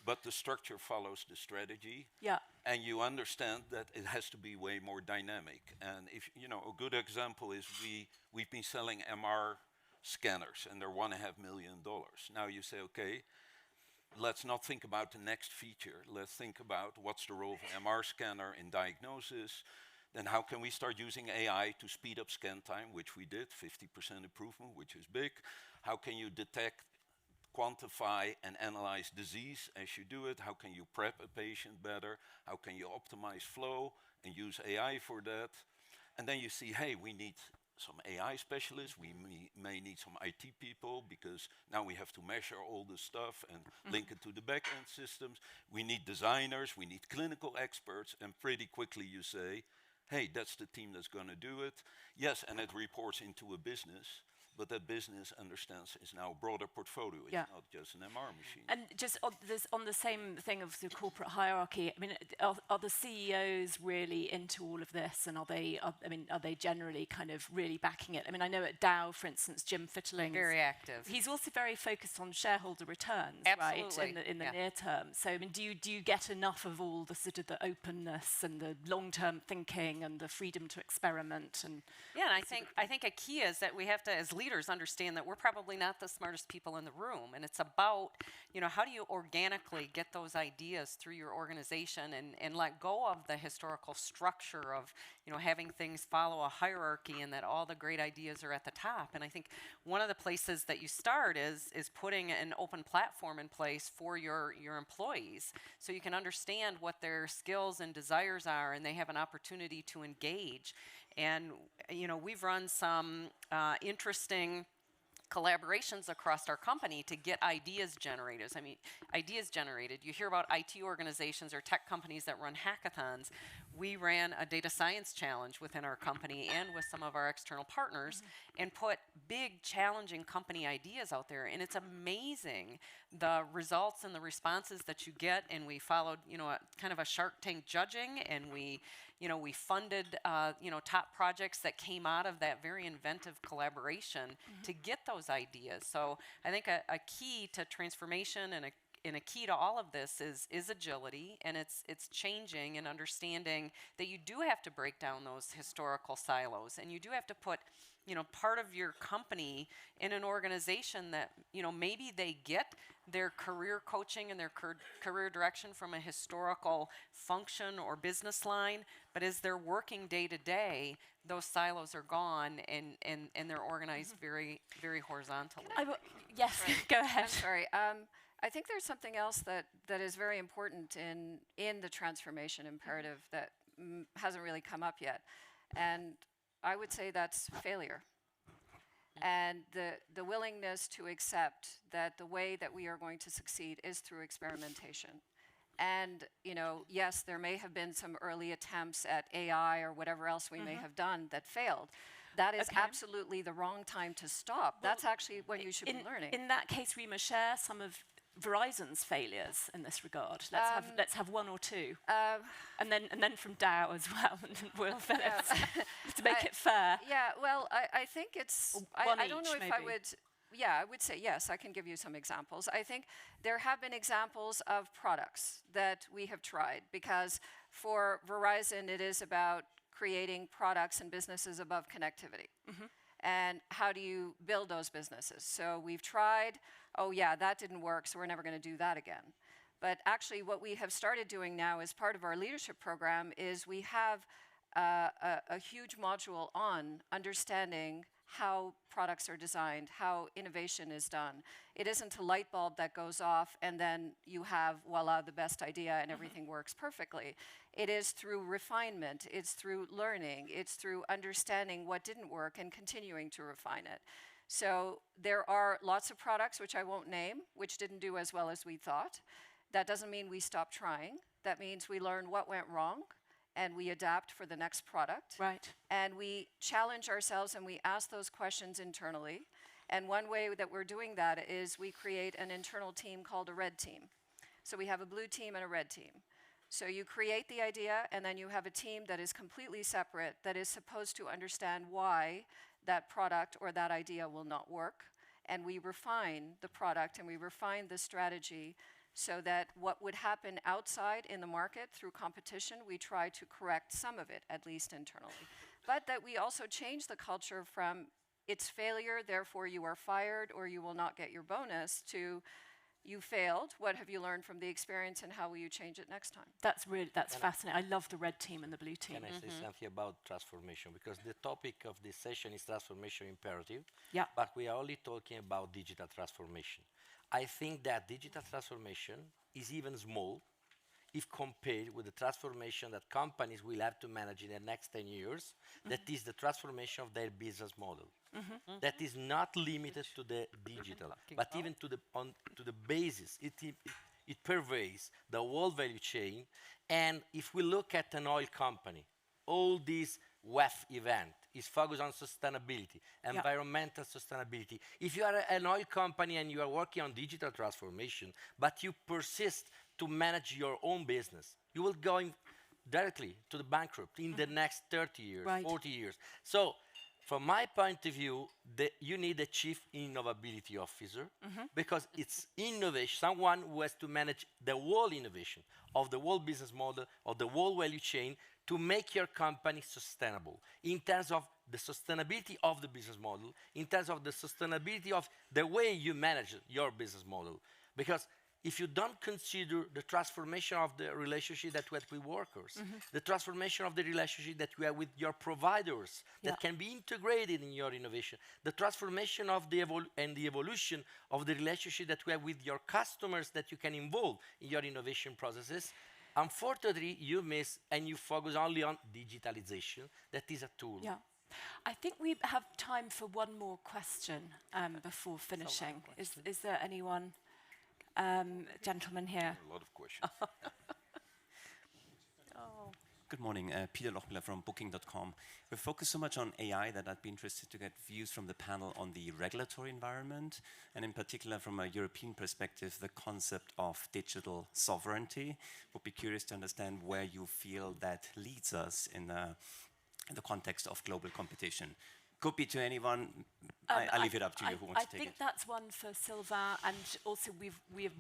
S6: but the structure follows the strategy.
S1: Yeah.
S6: And you understand that it has to be way more dynamic. And if you know, a good example is we've been selling MR scanners, and they're $1.5 million. Now you say, okay, let's not think about the next feature. Let's think about what's the role of an MR scanner in diagnosis. Then how can we start using AI to speed up scan time, which we did, 50% improvement, which is big. How can you detect, quantify, and analyze disease as you do it? How can you prep a patient better? How can you optimize flow and use AI for that? And then you see, hey, we need some AI specialists, we may need some IT people, because now we have to measure all the stuff and link it to the back-end systems. We need designers, we need clinical experts, and pretty quickly you say, hey, that's the team that's going to do it. Yes, and it reports into a business, but that business understands it's now a broader portfolio. It's not just an MR machine.
S1: And just on the same thing of the corporate hierarchy, I mean, are the CEOs really into all of this, and are they generally kind of really backing it? I mean, I know at Dow, for instance, Jim Fitterling
S4: Very active.
S1: He's also very focused on shareholder returns,
S4: Absolutely.
S1: right? In the near term. So, I mean, do you get enough of all the sort of the openness and the long-term thinking and the freedom to experiment? And
S4: yeah, and I think a key is that we have to, as leaders, understand that we're probably not the smartest people in the room, and it's about, you know, how do you organically get those ideas through your organization and let go of the historical structure of, you know, having things follow a hierarchy and that all the great ideas are at the top. And I think one of the places that you start is putting an open platform in place for your employees, so you can understand what their skills and desires are, and they have an opportunity to engage. And, you know, we've run some interesting collaborations across our company to get ideas generated. You hear about IT organizations or tech companies that run hackathons. We ran a data science challenge within our company and with some of our external partners and put big, challenging company ideas out there. And it's amazing the results and the responses that you get. And we followed, you know, kind of a Shark Tank judging, and we funded, top projects that came out of that very inventive collaboration to get those ideas. So I think a key to transformation and a key to all of this is agility, and it's changing and understanding that you do have to break down those historical silos, and you do have to put, you know, part of your company in an organization that, you know, maybe they get their career coaching and their career direction from a historical function or business line, but as they're working day to day, those silos are gone, and they're organized very, very horizontally.
S1: Yes, go ahead.
S7: I'm sorry. I think there's something else that is very important in the transformation imperative that hasn't really come up yet. And I would say that's failure. And the willingness to accept that the way that we are going to succeed is through experimentation. And, you know, yes, there may have been some early attempts at AI or whatever else we may have done that failed. That is absolutely the wrong time to stop. Well, that's actually when you should be learning.
S1: In that case, Rima, share some of Verizon's failures in this regard. Let's have one or two, and then from Dow as well, and Will Phillips, to make it fair.
S7: Yeah, well, I think it's. I don't know if
S1: maybe.
S7: I would. Yeah, I would say yes. I can give you some examples. I think there have been examples of products that we have tried, because for Verizon, it is about creating products and businesses above connectivity. And how do you build those businesses? So we've tried, oh yeah, that didn't work, so we're never going to do that again. But actually what we have started doing now as part of our leadership program is we have a huge module on understanding how products are designed, how innovation is done. It isn't a light bulb that goes off and then you have, voila, the best idea and everything works perfectly. It is through refinement, it's through learning, it's through understanding what didn't work and continuing to refine it. So there are lots of products, which I won't name, which didn't do as well as we thought. That doesn't mean we stop trying. That means we learn what went wrong, and we adapt for the next product.
S1: Right.
S7: And we challenge ourselves and we ask those questions internally. And one way that we're doing that is we create an internal team called a red team. So we have a blue team and a red team. So you create the idea, and then you have a team that is completely separate, that is supposed to understand why that product or that idea will not work. And we refine the product and we refine the strategy so that what would happen outside in the market through competition, we try to correct some of it, at least internally. But that we also change the culture from it's failure, therefore you are fired or you will not get your bonus, to you failed, what have you learned from the experience and how will you change it next time?
S1: That's fascinating. I love the red team and the blue team.
S5: Can I say something about transformation? Because the topic of this session is transformation imperative,
S1: Yeah.
S5: but we are only talking about digital transformation. I think that digital transformation is even small if compared with the transformation that companies will have to manage in the next 10 years. That is the transformation of their business model. That is not limited to the digital, but even to the basis. It pervades the whole value chain. And if we look at an oil company, all these WEF event is focused on sustainability, environmental sustainability. If you are an oil company and you are working on digital transformation, but you persist to manage your own business, you will go directly to the bankrupt in the next 30 years, 40 years. So, from my point of view, you need a chief innovability officer because it's innovation, someone who has to manage the whole innovation of the whole business model, of the whole value chain, to make your company sustainable in terms of the sustainability of the business model, in terms of the sustainability of the way you manage your business model. Because if you don't consider the transformation of the relationship that we have with workers, the transformation of the relationship that we have with your providers that can be integrated in your innovation, the transformation of the evolution of the relationship that we have with your customers that you can involve in your innovation processes, unfortunately, you miss and you focus only on digitalization. That is a tool.
S1: Yeah. I think we have time for one more question before finishing. Is there anyone? Gentleman here.
S6: A lot of questions.
S10: Good morning, Peter Lochmiller from Booking.com. We focus so much on AI that I'd be interested to get views from the panel on the regulatory environment, and in particular from a European perspective, the concept of digital sovereignty. Would be curious to understand where you feel that leads us in the context of global competition. Could be to anyone. I leave it up to you who wants to take it.
S1: I think that's one for Sylvain, and also we're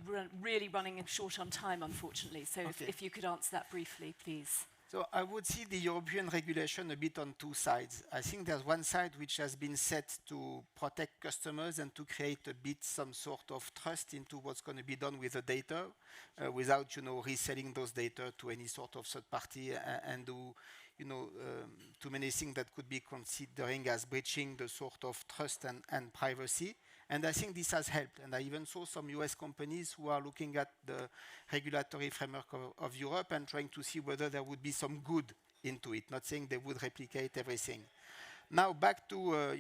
S1: really running short on time, unfortunately. So if you could answer that briefly, please.
S3: So I would see the European regulation a bit on two sides. I think there's one side which has been set to protect customers and to create a bit some sort of trust into what's going to be done with the data, without reselling those data to any sort of third party and do too many things that could be considering as breaching the sort of trust and privacy. And I think this has helped. And I even saw some US companies who are looking at the regulatory framework of Europe and trying to see whether there would be some good into it, not saying they would replicate everything. Now back to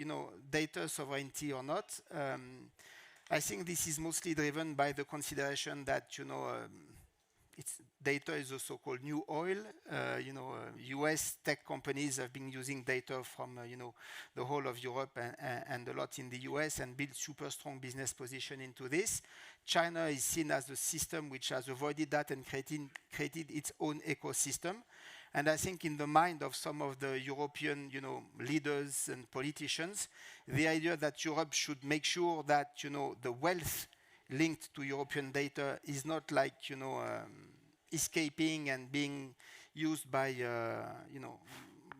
S3: data sovereignty or not. I think this is mostly driven by the consideration that data is the so-called new oil. US tech companies have been using data from the whole of Europe and a lot in the US and built super strong business position into this. China is seen as the system which has avoided that and created its own ecosystem. And I think in the mind of some of the European leaders and politicians, the idea that Europe should make sure that the wealth linked to European data is not like escaping and being used by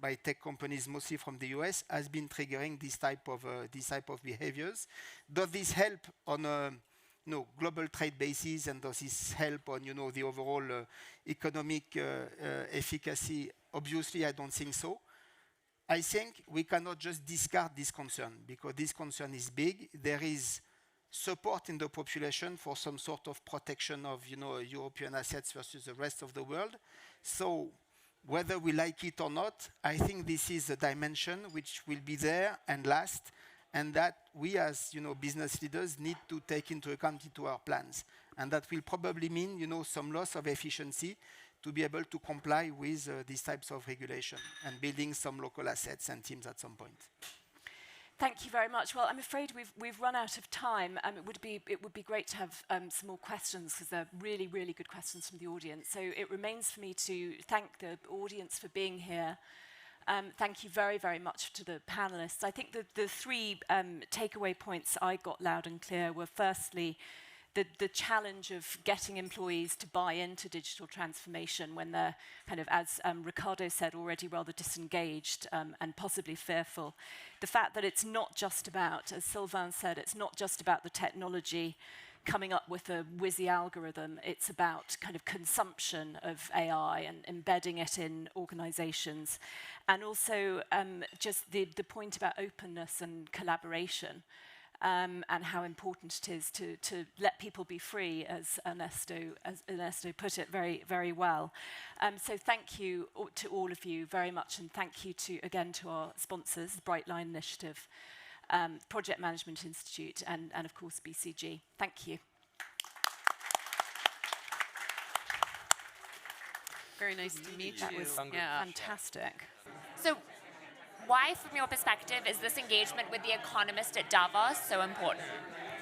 S3: by tech companies, mostly from the US, has been triggering this type of behaviors. Does this help on a global trade basis, and does this help on the overall economic efficacy? Obviously, I don't think so. I think we cannot just discard this concern because this concern is big. There is support in the population for some sort of protection of European assets versus the rest of the world. So whether we like it or not, I think this is a dimension which will be there and last, and that we as business leaders need to take into account into our plans. And that will probably mean some loss of efficiency to be able to comply with these types of regulation and building some local assets and teams at some point.
S1: Thank you very much. Well, I'm afraid we've run out of time. It would be great to have some more questions because they're really, really good questions from the audience. So it remains for me to thank the audience for being here. Thank you very, very much to the panelists. I think the three takeaway points I got loud and clear were firstly, the challenge of getting employees to buy into digital transformation when they're kind of, as Ricardo said, already rather disengaged and possibly fearful. The fact that it's not just about, as Sylvain said, it's not just about the technology coming up with a whizzy algorithm, it's about kind of consumption of AI and embedding it in organizations. And also just the point about openness and collaboration. And how important it is to let people be free, as Ernesto put it very, very well. So thank you to all of you very much, and thank you again to our sponsors, the Bright Line Initiative, Project Management Institute, and of course BCG. Thank you.
S4: Very nice to meet you.
S1: That was fantastic.
S11: So why, from your perspective, is this engagement with The Economist at Davos so important?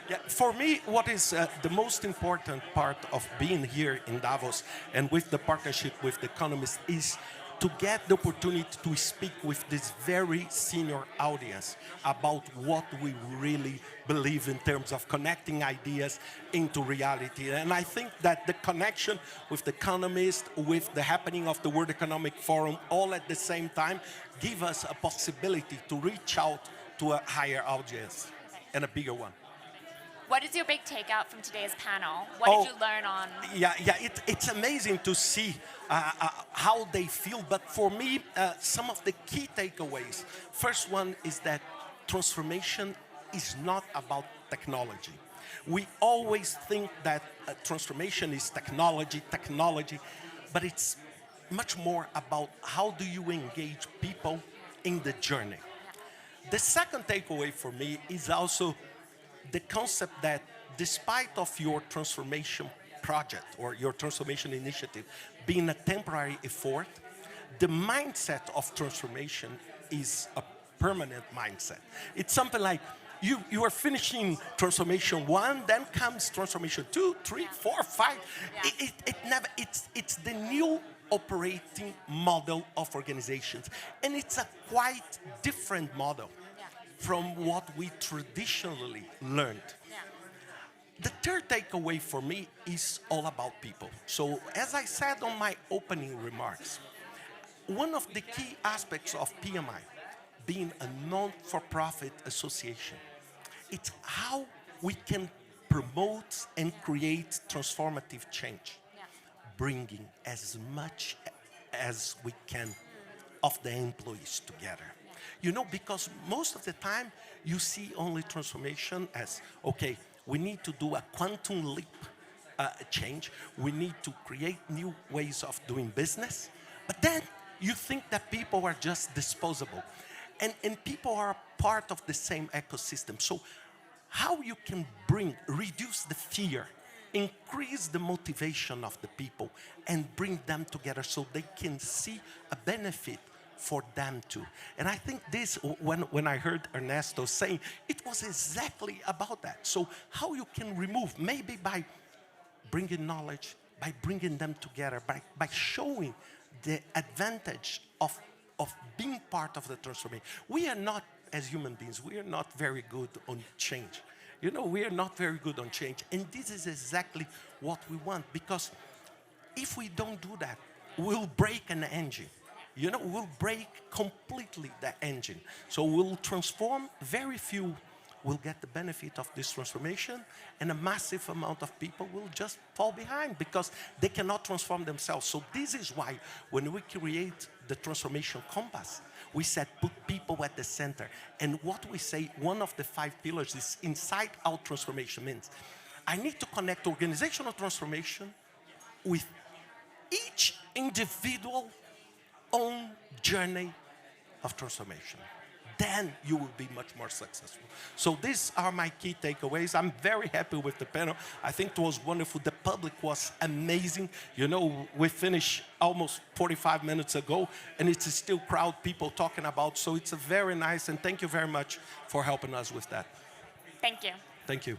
S2: Yeah, for me, what is the most important part of being here in Davos and with the partnership with The Economist is to get the opportunity to speak with this very senior audience about what we really believe in terms of connecting ideas into reality. And I think that the connection with The Economist, with the happening of the World Economic Forum, all at the same time, give us a possibility to reach out to a higher audience and a bigger one.
S11: What is your big takeout from today's panel? What did you learn on?
S2: Yeah, it's amazing to see how they feel. But for me, some of the key takeaways. First one is that transformation is not about technology. We always think that transformation is technology, but it's much more about how do you engage people in the journey. The second takeaway for me is also the concept that despite of your transformation project or your transformation initiative being a temporary effort, the mindset of transformation is a permanent mindset. It's something like you are finishing transformation 1, then comes transformation 2, 3, 4, 5. It's the new operating model of organizations, and it's a quite different model from what we traditionally learned. The third takeaway for me is all about people. So as I said on my opening remarks, one of the key aspects of PMI, being a non-for-profit association, it's how we can promote and create transformative change, bringing as much as we can of the employees together. You know, because most of the time you see only transformation as, okay, we need to do a quantum leap change. We need to create new ways of doing business. But then you think that people are just disposable. And people are part of the same ecosystem. So how you can reduce the fear, increase the motivation of the people, and bring them together so they can see a benefit for them too. And I think this, when I heard Ernesto saying, it was exactly about that. So how you can remove, maybe by bringing knowledge, by bringing them together, by showing the advantage of being part of the transformation. We are not, as human beings, we are not very good on change. You know, we are not very good on change. And this is exactly what we want, because if we don't do that, we'll break an engine. You know, we'll break completely the engine. So we'll transform, very few will get the benefit of this transformation, and a massive amount of people will just fall behind because they cannot transform themselves. So this is why when we create the transformation compass, we said put people at the center. And what we say, one of the 5 pillars is inside-out transformation means I need to connect organizational transformation with each individual own journey of transformation. Then you will be much more successful. So these are my key takeaways. I'm very happy with the panel. I think it was wonderful. The public was amazing. You know, we finished almost 45 minutes ago, and it's still crowd people talking about. So it's a very nice, and thank you very much for helping us with that.
S11: Thank you.
S2: Thank you.